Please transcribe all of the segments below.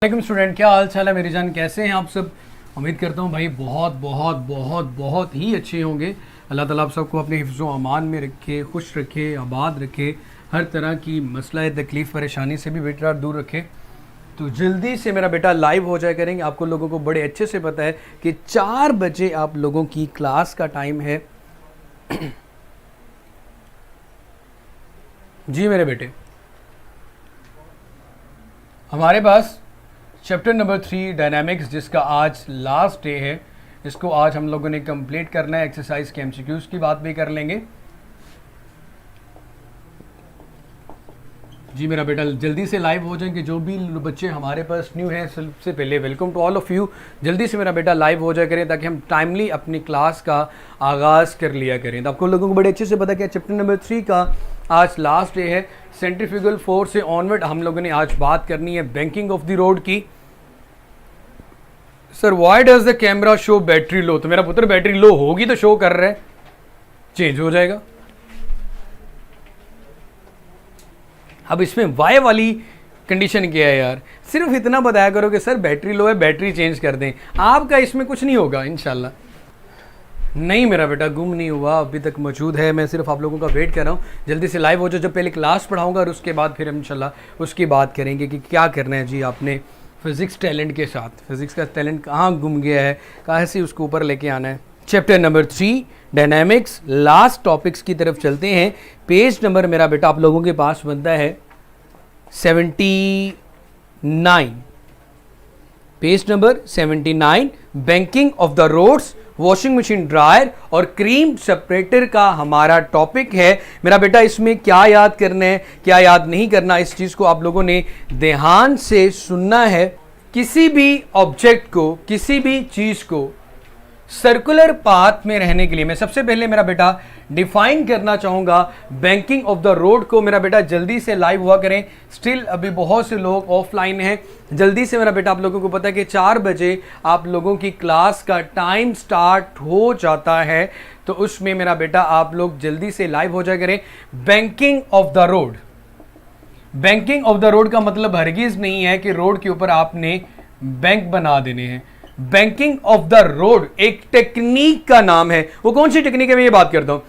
वालेकुम स्टूडेंट, क्या हाल चाल है मेरी जान? कैसे हैं आप सब? उम्मीद करता हूँ भाई बहुत बहुत बहुत बहुत ही अच्छे होंगे। अल्लाह ताला आप सबको अपने हिफ्ज़ो अमान में रखे, खुश रखे, आबाद रखे, हर तरह की मसला तकलीफ़ परेशानी से भी बेटा दूर रखे। तो जल्दी से मेरा बेटा लाइव हो जाए करेंगे। आपको लोगों को बड़े अच्छे से पता है कि 4 बजे आप लोगों की क्लास का टाइम है। जी मेरे बेटे, हमारे पास चैप्टर नंबर 3 डायनामिक्स, जिसका आज लास्ट डे है, इसको आज हम लोगों ने कंप्लीट करना है। एक्सरसाइज के एमसीक्यूज की बात भी कर लेंगे। जी मेरा बेटा, जल्दी से लाइव हो जाएंगे। जो भी बच्चे हमारे पास न्यू हैं, सबसे पहले welcome to all of you. जल्दी से मेरा बेटा लाइव हो जाए करें ताकि हम टाइमली अपनी क्लास का आगाज़ कर लिया करें। तो आपको लोगों को बड़े अच्छे से पता है चैप्टर नंबर 3 का आज लास्ट डे है। सेंट्रीफ्यूगल फोर्स से ऑनवर्ड हम लोगों ने आज बात करनी है बैंकिंग ऑफ द रोड की। Sir why does the camera show battery low? तो मेरा पुत्र बैटरी लो होगी तो शो कर रहा है, चेंज हो जाएगा। अब इसमें वाई वाली कंडीशन क्या है यार? सिर्फ इतना बताया करो कि सर बैटरी लो है, बैटरी चेंज कर दें। आपका इसमें कुछ नहीं होगा इंशाल्लाह। नहीं मेरा बेटा गुम नहीं हुआ, अभी तक मौजूद है। मैं सिर्फ आप लोगों का वेट कर रहा हूँ। जल्दी से लाइव हो जाओ। जब पहले क्लास पढ़ाऊंगा और उसके बाद फिर इंशाल्लाह उसकी बात करेंगे कि क्या करना है जी आपने फिज़िक्स टैलेंट के साथ। फिज़िक्स का टैलेंट कहाँ गुम गया है, कहाँ से उसको ऊपर लेके आना है। Chapter number 3 dynamics, last topics की तरफ चलते हैं। पेज नंबर मेरा बेटा आप लोगों के पास बनता है 79। Page number 79, banking of the roads, washing machine, dryer और क्रीम सेपरेटर का हमारा टॉपिक है। मेरा बेटा इसमें क्या याद करना है, क्या याद नहीं करना, इस चीज़ को आप लोगों ने ध्यान से सुनना है। किसी भी ऑब्जेक्ट को, किसी भी चीज़ को सर्कुलर पाथ में रहने के लिए मैं सबसे पहले मेरा बेटा डिफाइन करना चाहूँगा बैंकिंग ऑफ द रोड को। मेरा बेटा जल्दी से लाइव हुआ करें। स्टिल अभी बहुत से लोग ऑफलाइन हैं। जल्दी से मेरा बेटा, आप लोगों को पता है कि 4 बजे आप लोगों की क्लास का टाइम स्टार्ट हो जाता है, तो उसमें मेरा बेटा आप लोग जल्दी से लाइव हो जाया करें। Banking of the road, banking of the road का मतलब हरगिज नहीं है कि रोड के ऊपर आपने बैंक बना देने हैं। बैंकिंग ऑफ द रोड एक टेक्निक का नाम है। वो कौन सी टेक्निक है मैं ये बात करता हूं।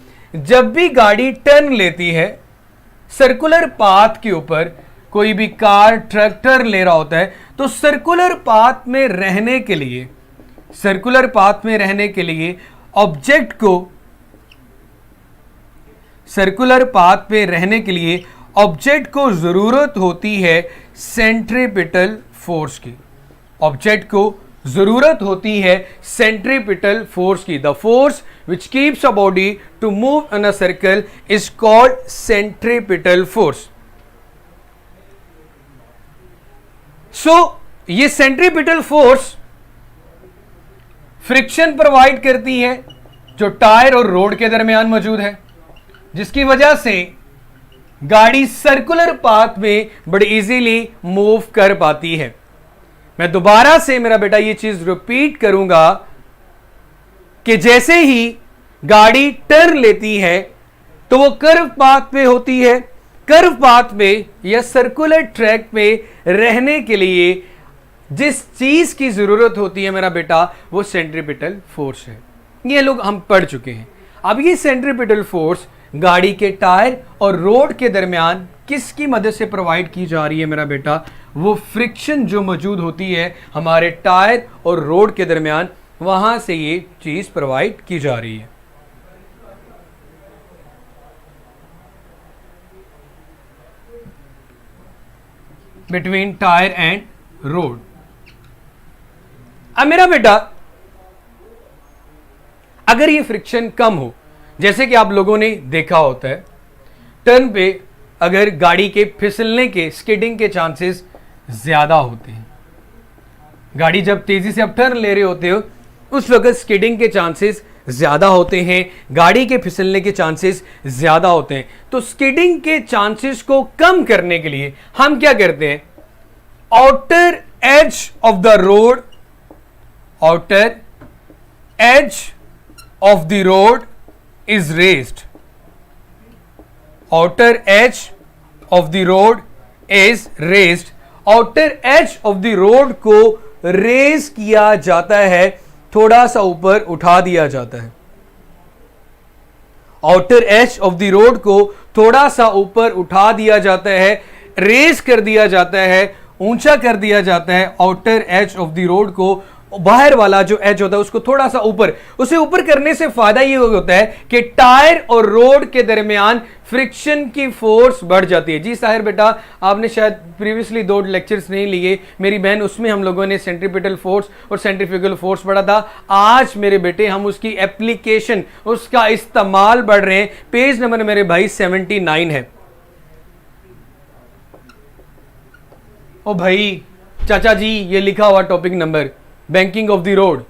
जब भी गाड़ी टर्न लेती है सर्कुलर पाथ के ऊपर, कोई भी कार ट्रैक्टर ले रहा होता है, तो सर्कुलर पाथ में रहने के लिए, सर्कुलर पाथ में रहने के लिए ऑब्जेक्ट को, सर्कुलर पाथ में रहने के लिए ऑब्जेक्ट को जरूरत होती है सेंट्रीपिटल फोर्स की। ऑब्जेक्ट को जरूरत होती है सेंट्रीपिटल फोर्स की। The force which keeps a body to move in a circle is called centripetal force. So ये सेंट्रीपिटल फोर्स फ्रिक्शन प्रोवाइड करती है जो टायर और रोड के दरमियान मौजूद है, जिसकी वजह से गाड़ी सर्कुलर पाथ में बड़ी इजीली मूव कर पाती है। मैं दोबारा से मेरा बेटा ये चीज रिपीट करूंगा कि जैसे ही गाड़ी टर्न लेती है तो वो कर्व पाथ पे होती है। कर्व पाथ में या सर्कुलर ट्रैक में रहने के लिए जिस चीज की जरूरत होती है मेरा बेटा, वो सेंट्रीपिटल फोर्स है। ये लोग हम पढ़ चुके हैं। अब ये सेंट्रीपिटल फोर्स गाड़ी के टायर और रोड के दरमियान किसकी मदद से प्रोवाइड की जा रही है मेरा बेटा? वो फ्रिक्शन जो मौजूद होती है हमारे टायर और रोड के दरमियान, वहां से ये चीज प्रोवाइड की जा रही है। Between tyre and road. अब मेरा बेटा अगर ये फ्रिक्शन कम हो, जैसे कि आप लोगों ने देखा होता है टर्न पे अगर गाड़ी के फिसलने के, स्किडिंग के चांसेस ज्यादा होते हैं। गाड़ी जब तेजी से आप टर्न ले रहे होते हो उस वक्त स्किडिंग के चांसेस ज्यादा होते हैं, गाड़ी के फिसलने के चांसेस ज्यादा होते हैं। तो स्किडिंग के चांसेस को कम करने के लिए हम क्या करते हैं? Outer edge of the road, outer edge of the road is raised. Outer edge of the road is raised outer edge of the road को रेज किया जाता है, थोड़ा सा ऊपर उठा दिया जाता है। Outer edge of the road को थोड़ा सा ऊपर उठा दिया जाता है, रेज कर दिया जाता है, ऊंचा कर दिया जाता है। Outer edge of the road को, बाहर वाला जो एज होता है उसको थोड़ा सा ऊपर, उसे ऊपर करने से फायदा ये होता है कि टायर और रोड के दरमियान फ्रिक्शन की फोर्स बढ़ जाती है। जी साहिर बेटा, आपने शायद प्रीवियसली 2 लेक्चर्स नहीं लिए मेरी बहन, उसमें हम लोगों ने सेंट्रीपिटल फोर्स और सेंट्रीफ्यूगल फोर्स पढ़ा था। आज मेरे बेटे हम उसकी एप्लीकेशन, उसका इस्तेमाल बढ़ रहे हैं। पेज नंबर मेरे भाई 79 है। ओ भाई चाचा जी, ये लिखा हुआ topic number banking of the road.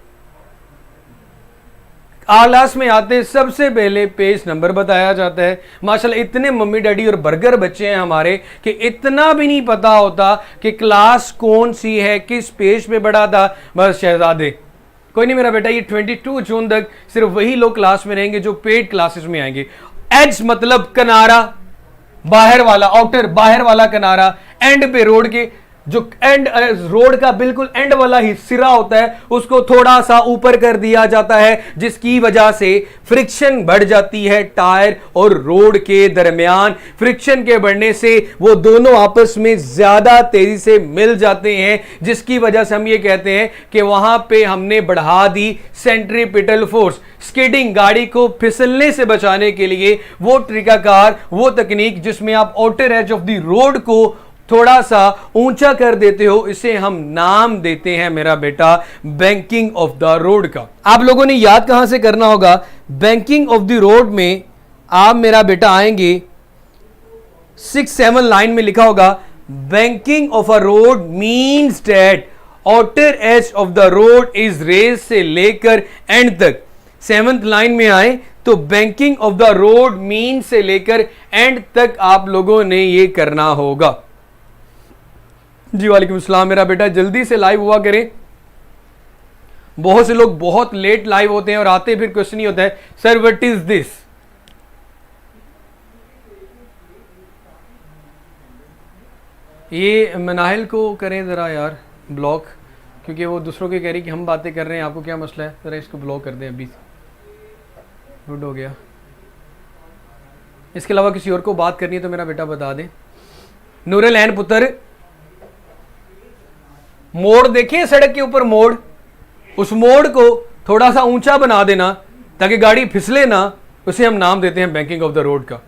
Class में आते सबसे पहले पेज नंबर बताया जाता है। माशाल्लाह इतने मम्मी डैडी और बर्गर बच्चे हैं हमारे कि इतना भी नहीं पता होता कि क्लास कौन सी है, किस पेज पे पढ़ा था। बस शहजादे, कोई नहीं मेरा बेटा, ये 22 जून तक सिर्फ वही लोग क्लास में रहेंगे जो पेड क्लासेस में आएंगे। एज मतलब किनारा, बाहर वाला, आउटर बाहर वाला किनारा, एंड पे रोड के जो एंड रोड का बिल्कुल एंड वाला ही सिरा होता है उसको थोड़ा सा ऊपर कर दिया जाता है, जिसकी वजह से फ्रिक्शन बढ़ जाती है टायर और रोड के दरमियान। फ्रिक्शन के बढ़ने से वो दोनों आपस में ज्यादा तेजी से मिल जाते हैं, जिसकी वजह से हम ये कहते हैं कि वहां पे हमने बढ़ा दी सेंट्रीपिटल फोर्स। स्किडिंग, गाड़ी को फिसलने से बचाने के लिए वो तरीकाकार, वो तकनीक जिसमें आप outer edge of the road को थोड़ा सा ऊंचा कर देते हो, इसे हम नाम देते हैं मेरा बेटा बैंकिंग ऑफ द रोड का। आप लोगों ने याद कहां से करना होगा? बैंकिंग ऑफ द रोड में आप मेरा बेटा आएंगे 6-7 लाइन में लिखा होगा banking of a road means that outer edge of the road is raise से लेकर एंड तक। 7th लाइन में आए तो banking of the road mean से लेकर एंड तक आप लोगों ने ये करना होगा। जी वालेकुम सलाम मेरा बेटा, जल्दी से लाइव हुआ करें। बहुत से लोग बहुत लेट लाइव होते हैं और आते फिर क्वेश्चन ही होता है सर व्हाट इज दिस। ये मनाहिल को करें जरा यार ब्लॉक, क्योंकि वो दूसरों के कह रही कि हम बातें कर रहे हैं, आपको क्या मसला है, जरा इसको ब्लॉक कर दें अभी। गुड हो गया। इसके अलावा किसी और को बात करनी है तो मेरा बेटा बता दें। नूरुल ऐन पुत्र, मोड़ देखिए सड़क के ऊपर मोड़, उस मोड़ को थोड़ा सा ऊंचा बना देना ताकि गाड़ी फिसले ना, उसे हम नाम देते हैं बैंकिंग ऑफ द रोड का।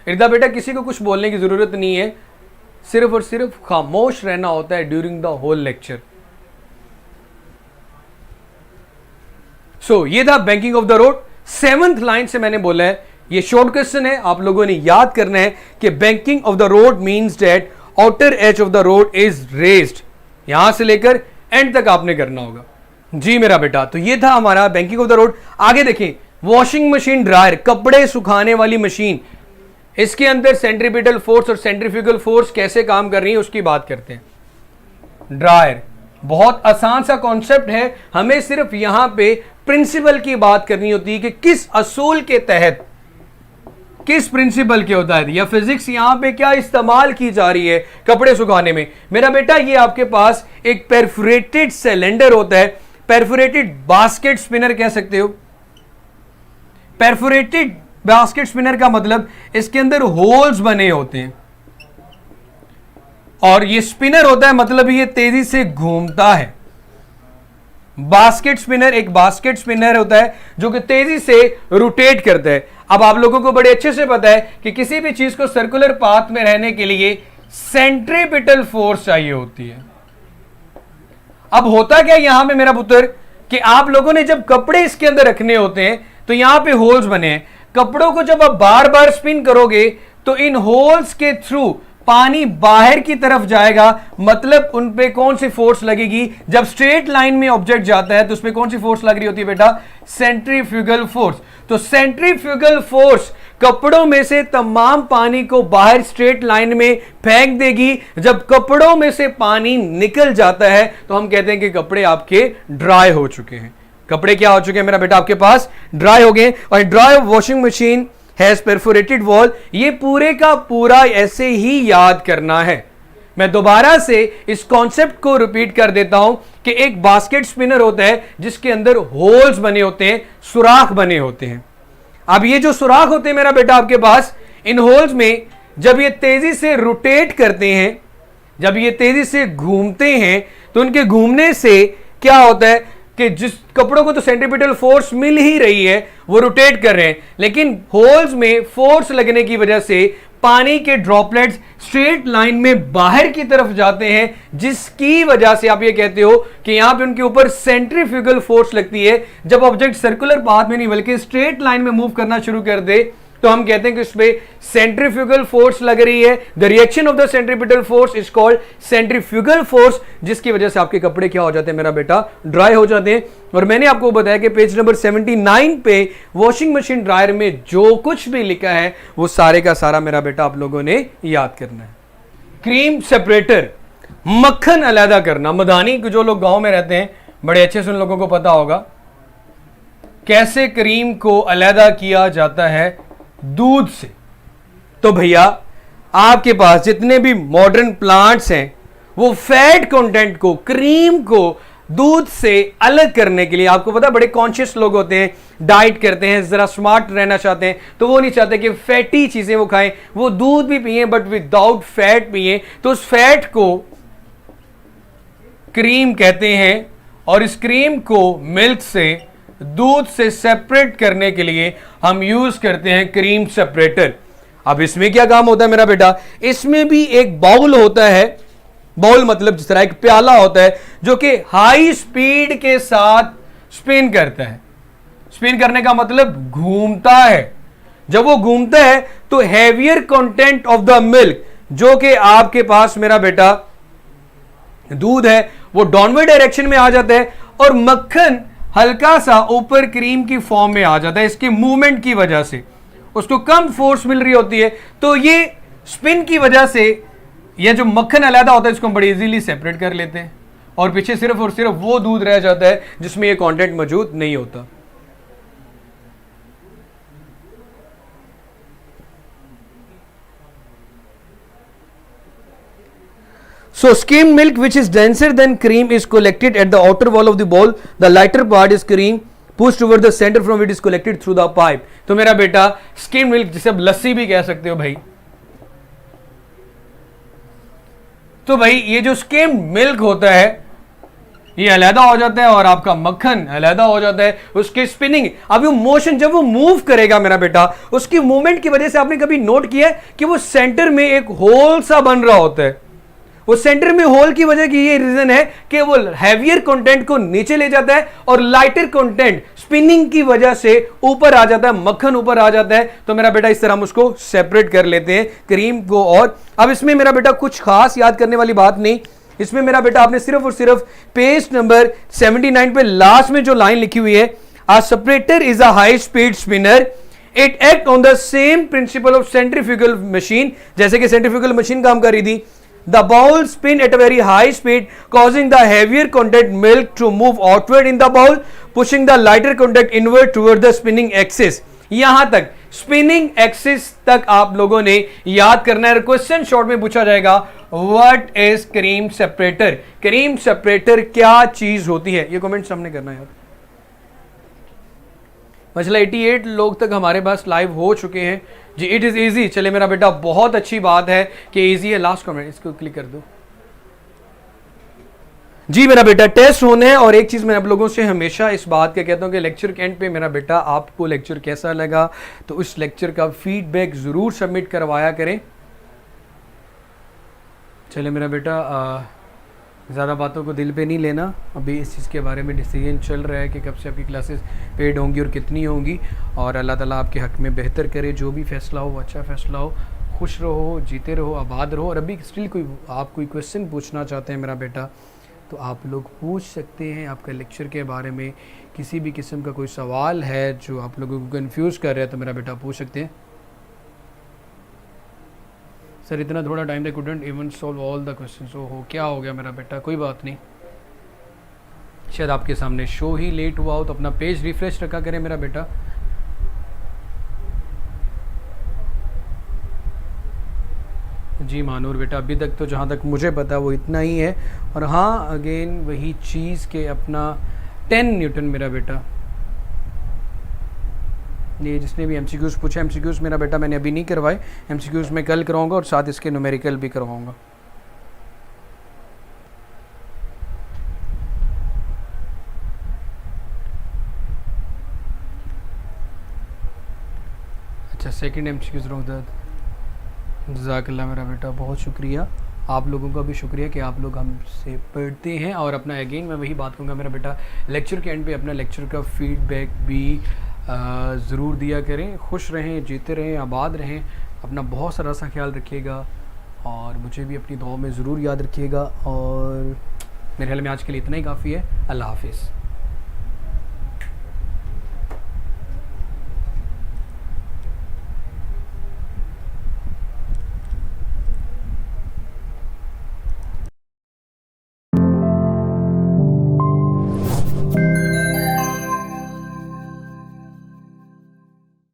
इर्दा बेटा किसी को कुछ बोलने की जरूरत नहीं है, सिर्फ और सिर्फ खामोश रहना होता है ड्यूरिंग द होल लेक्चर। सो ये था banking of the road. 7th line से मैंने बोला है, ये शॉर्ट क्वेश्चन है, आप लोगों ने याद करना है कि banking of the road means that outer edge of the road is raised. यहां से लेकर एंड तक आपने करना होगा। जी मेरा बेटा, तो ये था हमारा बैंकिंग ऑफ द रोड। आगे देखें, वॉशिंग मशीन, ड्रायर, कपड़े सुखाने वाली मशीन, इसके अंदर सेंट्रीपिटल फोर्स और सेंट्रीफ्यूगल फोर्स कैसे काम कर रही है उसकी बात करते हैं। ड्रायर बहुत आसान सा कॉन्सेप्ट है, हमें सिर्फ यहां पे प्रिंसिपल की बात करनी होती है कि किस असूल के तहत, किस प्रिंसिपल के होता है, या फिजिक्स यहां पे क्या इस्तेमाल की जा रही है कपड़े सुखाने में। मेरा बेटा ये आपके पास एक परफोरेटेड सिलेंडर होता है, परफोरेटेड बास्केट स्पिनर कह सकते हो। परफोरेटेड बास्केट स्पिनर का मतलब इसके अंदर होल्स बने होते हैं और ये स्पिनर होता है, मतलब ये तेजी से घूमता है। बास्केट स्पिनर एक बास्केट स्पिनर होता है जो कि तेजी से रोटेट करता है। अब आप लोगों को बड़े अच्छे से पता है कि किसी भी चीज को सर्कुलर पाथ में रहने के लिए सेंट्रीपिटल फोर्स चाहिए होती है। अब होता क्या यहां पे मेरा पुत्र कि आप लोगों ने जब कपड़े इसके अंदर रखने होते हैं तो यहां पे होल्स बने हैं। कपड़ों को जब आप बार बार स्पिन करोगे तो इन होल्स के थ्रू पानी बाहर की तरफ जाएगा, मतलब उन पे कौन सी फोर्स लगेगी? जब स्ट्रेट लाइन में ऑब्जेक्ट जाता है तो उसमें कौन सी फोर्स लग रही होती है बेटा? Centrifugal force. तो सेंट्रीफ्यूगल फोर्स कपड़ों में से तमाम पानी को बाहर स्ट्रेट लाइन में फेंक देगी। जब कपड़ों में से पानी निकल जाता है तो हम कहते हैं कि कपड़े आपके ड्राई हो चुके हैं। कपड़े क्या हो चुके हैं मेरा बेटा? आपके पास ड्राई हो गए। और dry washing machine has perforated wall, ये पूरे का पूरा ऐसे ही याद करना है। मैं दोबारा से इस कॉन्सेप्ट को रिपीट कर देता हूं कि एक बास्केट स्पिनर होता है जिसके अंदर होल्स बने होते हैं, सुराख बने होते हैं। अब ये जो सुराख होते हैं मेरा बेटा आपके पास, इन होल्स में जब ये तेजी से रोटेट करते हैं, जब ये तेजी से घूमते हैं, तो उनके घूमने से क्या होता है कि जिस कपड़ों को तो सेंट्रीपिटल फोर्स मिल ही रही है, वो रोटेट कर रहे हैं, लेकिन होल्स में फोर्स लगने की वजह से पानी के ड्रॉपलेट्स स्ट्रेट लाइन में बाहर की तरफ जाते हैं, जिसकी वजह से आप ये कहते हो कि यहां पे उनके ऊपर सेंट्रीफ्यूगल फोर्स लगती है। जब ऑब्जेक्ट सर्कुलर पाथ में नहीं बल्कि स्ट्रेट लाइन में मूव करना शुरू कर दे, तो हम कहते हैं कि उसमें सेंट्रीफ्यूगल फोर्स लग रही है। The reaction of the centripetal force is called centrifugal force, जिसकी वजह से आपके कपड़े क्या हो जाते हैं मेरा बेटा, ड्राई हो जाते हैं। और मैंने आपको बताया कि पेज नंबर 79 पे वॉशिंग मशीन ड्रायर में जो कुछ भी लिखा है वो सारे का सारा मेरा बेटा आप लोगों ने याद करना है। क्रीम सेपरेटर, मक्खन अलहदा करना। मदानी जो लोग गांव में रहते हैं बड़े अच्छे से उन लोगों को पता होगा कैसे क्रीम को अलहदा किया जाता है दूध से। तो भैया आपके पास जितने भी मॉडर्न प्लांट्स हैं वो फैट कंटेंट को, क्रीम को दूध से अलग करने के लिए, आपको पता बड़े कॉन्शियस लोग होते हैं, डाइट करते हैं, जरा स्मार्ट रहना चाहते हैं, तो वो नहीं चाहते कि फैटी चीजें वो खाएं, वो दूध भी पिए बट विदाउट फैट पिए। तो उस फैट को क्रीम कहते हैं और इस क्रीम को मिल्क से, दूध से सेपरेट करने के लिए हम यूज करते हैं क्रीम सेपरेटर। अब इसमें क्या काम होता है मेरा बेटा, इसमें भी एक बाउल होता है। बाउल मतलब जिस तरह एक प्याला होता है जो कि हाई स्पीड के साथ स्पिन करता है। स्पिन करने का मतलब घूमता है। जब वो घूमता है तो heavier content of the milk, जो कि आपके पास मेरा बेटा दूध है, वो डाउनवर्ड डायरेक्शन में आ जाता है और मक्खन हल्का सा ऊपर क्रीम की फॉर्म में आ जाता है। इसके मूवमेंट की वजह से उसको कम फोर्स मिल रही होती है, तो ये स्पिन की वजह से ये जो मक्खन अलहदा होता है इसको हम बड़ी इजीली सेपरेट कर लेते हैं और पीछे सिर्फ और सिर्फ वो दूध रह जाता है जिसमें ये कंटेंट मौजूद नहीं होता। So skim milk which is denser than cream is collected at the outer wall of the bowl. The lighter part is cream pushed toward the center from it is collected through the pipe. तो मेरा बेटा skim milk जिसे आप लस्सी भी कह सकते हो भाई, तो भाई ये जो skim milk होता है ये अलहदा हो जाता है और आपका मक्खन अलहदा हो जाता है। उसके स्पिनिंग, अभी वो मोशन जब वो मूव करेगा मेरा बेटा, उसकी मूवमेंट की वजह से आपने कभी नोट किया है कि वो सेंटर में एक होल सा बन रहा होता है। वो सेंटर में होल की वजह की ये रीजन है कि वो हैवियर कंटेंट को नीचे ले जाता है और लाइटर कंटेंट स्पिनिंग की वजह से ऊपर आ जाता है, मक्खन ऊपर आ जाता है। तो मेरा बेटा इस तरह हम उसको सेपरेट कर लेते हैं क्रीम को। और अब इसमें मेरा बेटा कुछ खास याद करने वाली बात नहीं, इसमें मेरा बेटा आपने सिर्फ और सिर्फ पेज नंबर 79 पे लास्ट में जो लाइन लिखी हुई है, a separator is a high speed spinner, it act on the same principle of centrifugal machine, जैसे कि सेंट्रीफ्यूगल मशीन काम कर रही थी। The bowl spin at a very high speed, causing the heavier content milk to move outward in the bowl, pushing the lighter content inward toward the spinning axis. यहां तक spinning axis तक आप लोगों ने याद करना है। क्वेश्चन शॉर्ट में पूछा जाएगा what is cream separator, cream separator क्या चीज होती है, ये कमेंट सामने करना यार। मसला 88 लोग तक हमारे पास लाइव हो चुके हैं जी। इट इज इजी, चले मेरा बेटा बहुत अच्छी बात है कि इजी है। लास्ट कमेंट इसको क्लिक कर दो जी। मेरा बेटा टेस्ट होने हैं और एक चीज मैं आप लोगों से हमेशा इस बात का कहता हूं कि लेक्चर के एंड पे मेरा बेटा आपको लेक्चर कैसा लगा तो उस लेक्चर का फीडबैक जरूर सबमिट करवाया करें। चले मेरा बेटा ज़्यादा बातों को दिल पे नहीं लेना, अभी इस चीज़ के बारे में डिसीजन चल रहा है कि कब से आपकी क्लासेस पेड होंगी और कितनी होंगी, और अल्लाह ताला आपके हक़ में बेहतर करे। जो भी फ़ैसला हो अच्छा फ़ैसला हो, खुश रहो, जीते रहो, आबाद रहो। और अभी स्टिल आप कोई क्वेश्चन पूछना चाहते हैं मेरा बेटा तो आप लोग पूछ सकते हैं। आपका लेक्चर के बारे में किसी भी किस्म का कोई सवाल है जो आप लोगों को कन्फ्यूज़ कर रहे हैं तो मेरा बेटा पूछ सकते हैं। सर इतना थोड़ा time they couldn't even solve all the questions. हो क्या हो गया मेरा बेटा, कोई बात नहीं, शायद आपके सामने शो ही लेट हुआ हो तो अपना पेज रिफ्रेश रखा करें मेरा बेटा। जी मानूर बेटा, अभी तक तो जहाँ तक मुझे पता वो इतना ही है। और हाँ, अगेन वही चीज़ के अपना 10 न्यूटन मेरा बेटा। ये जिसने भी एमसीक्यूज़ पूछा, एमसीक्यूज़ मेरा बेटा मैंने अभी नहीं करवाए, एमसीक्यूज़ मैं कल करवाऊँगा और साथ इसके न्यूमेरिकल भी करवाऊँगा। अच्छा, सेकंड एमसीक्यूज़ रोहदत, जज़ाकल्लाह मेरा बेटा, बहुत शुक्रिया। आप लोगों का भी शुक्रिया कि आप लोग हमसे पढ़ते हैं। और अपना अगेन मैं वही बात कहूँगा मेरा बेटा, लेक्चर के एंड पे अपना लेक्चर का फीडबैक भी ज़रूर दिया करें। खुश रहें, जीते रहें, आबाद रहें, अपना बहुत सारा सा ख्याल रखिएगा और मुझे भी अपनी दुआ में ज़रूर याद रखिएगा। और मेरे ख्याल में आज के लिए इतना ही काफ़ी है। अल्लाह हाफिज़।